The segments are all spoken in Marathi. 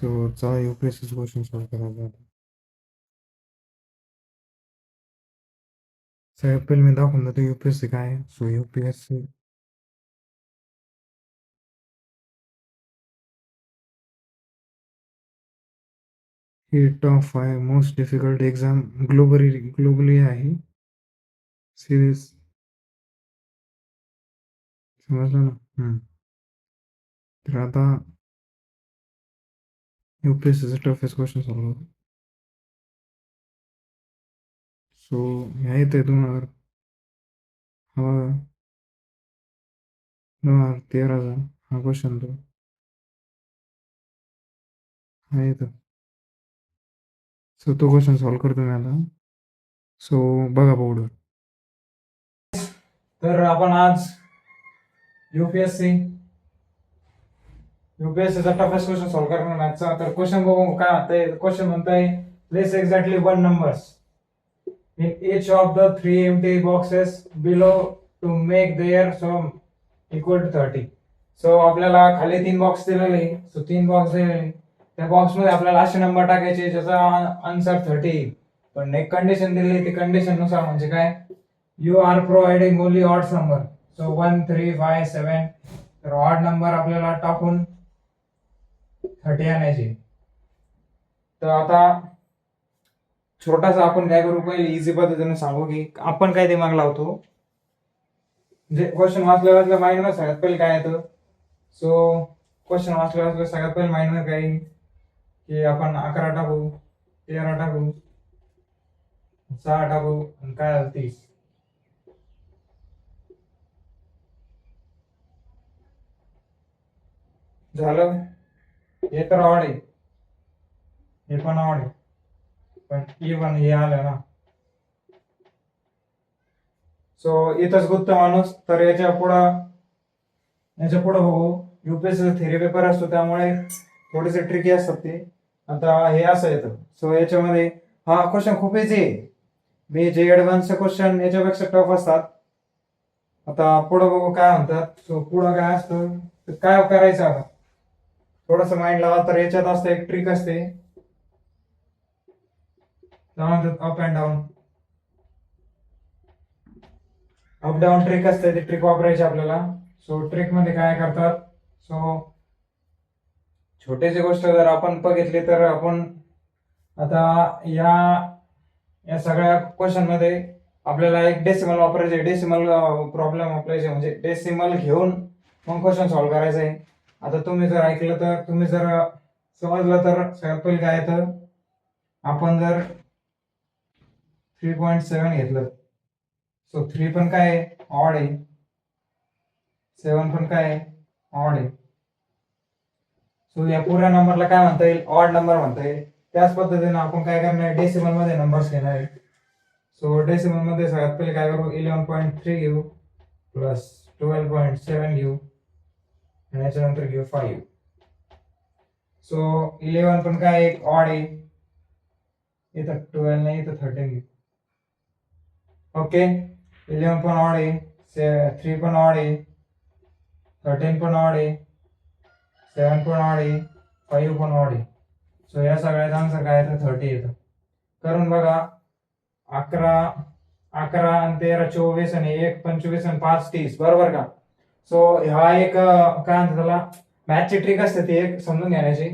सो चला यूपीएससीचं क्वेश्चन सॉल्व करायचं आता. सगळ्यात पहिले मी दाखवून देतो यूपीएससी काय आहे. सो यूपीएससी ही top 5 most difficult exam globally आहे. सिरीज समजलं ना. तर आता यूपीएससीचं टफेस्ट क्वेश्चन सॉल्व होतो. सो ह्या येते 2013चा हा क्वेश्चन तो हा येतो. सो तो क्वेश्चन सॉल्व करतो मी आता. सो बघा बोर्डवर. तर आपण आज यूपीएससीचा टफेस्ट क्वेश्चन सॉल्व करणार मॅथचा. तर क्वेश्चन बघू काय म्हणतंय. क्वेश्चन म्हणताय place exactly 1 numbers in each of the 3 empty boxes below to make their sum equal to 30. So आपल्याला खाली 3 बॉक्स दिलेले. सो 3 बॉक्स दिलेले, त्या बॉक्स मध्ये आपल्याला असे नंबर टाकायचे ज्याचा आन्सर 30 येईल. पण एक कंडिशन दिली, ती कंडिशन नुसार म्हणजे काय, you are providing only odds number. So 1 3 5 7. तर ऑड नंबर आपल्याला टाकून 30 आणायचे. तर आता छोटासा आपण काय करू, पहिले इझी पद्धतीने सांगू की आपण काय दिमाग लावतो. म्हणजे क्वेश्चन वाचल्या माइंड मध्ये सगळ्यात पहिले काय येतं. सो क्वेश्चन वाचल्या सगळ्यात पहिले माइंड मध्ये काय की आपण 11 टाकू, 13 टाकू, 6 टाकू आणि काय झालं 30. झालं. हे तर ऑड आहे, हे पण ऑड आहे, पण इव्हन हे आलं ना. सो इथंच गुप्त माणूस. तर याच्या पुढं बघू. यूपीएससी थेरी पेपर असतो त्यामुळे थोडेसे ट्रिकी असतात ते. आता हे असं येतं. सो याच्यामध्ये हा क्वेश्चन खूप इझी आहे. मी जे ऍडव्हान्सचे क्वेश्चन याच्यापेक्षा टफ असतात. आता पुढं बघू काय म्हणतात. सो पुढं काय असतं, तर काय करायचं आता थोडस माइंड लावा. तर याच्यात असतं एक ट्रिक असते, up and down. Up down trick असते, ती ट्रिक वापरायची आपल्याला. सो ट्रिक मध्ये काय करतात, सो छोटीशी गोष्ट जर आपण बघितली तर आपण आता या सगळ्या क्वेश्चन मध्ये आपल्याला एक डेसिमल वापरायचे. डेसिमल प्रॉब्लेम वापरायचे, म्हणजे डेसिमल घेऊन मग क्वेश्चन सॉल्व्ह करायचं आहे. आता तुम्ही जर ऐकलं तर, तुम्ही जर समजलं तर सगळ्यात पहिले काय येतं, आपण जर 3.7 घेतलं. सो 3 पण काय आहे, ऑड आहे. 7 पण काय आहे, ऑड आहे. सो या पुऱ्या नंबरला काय म्हणता येईल, ऑड नंबर म्हणता येईल. त्याच पद्धतीने आपण काय करणार आहे, डेसिमल मध्ये नंबर्स घेणार आहे. सो डेसिमल मध्ये सगळ्यात पहिले काय करू, 11.3 घेऊ प्लस 12.7 घेऊ आणि याच्यानंतर घेऊ 5. सो 11 पण काय एक ऑड आहे, इथं 12 नाही, इथं 13 घेऊ. ओके, 11 पण ऑड आहे, 3 पण ऑड आहे, 13 पण ऑड आहे, 7 पण ऑड आहे, 5 पण ऑड आहे. सो या सगळ्याचा आन्सर काय येतं, 30 येतं. करून बघा. 11 आणि 13 24 आणि 1 25 आणि 5 30, बरोबर का. सो हा एक काय म्हणतात त्याला, मॅथची ट्रिक असते, ती एक समजून घेण्याची.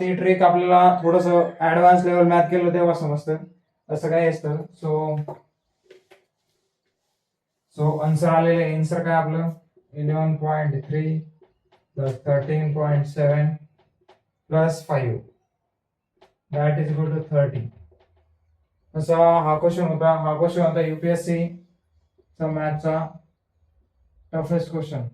ती ट्रिक आपल्याला थोडस ऍडव्हान्स लेवल मॅथ केलं तेव्हा समजतं असं काय असतं. सो आन्सर आलेलं आहे. आन्सर काय आपलं 11.3 plus 13.7 plus 5 that is equal to 30. असा हा क्वेश्चन होता. यूपीएससी चा मॅथचा टफेस्ट क्वेश्चन.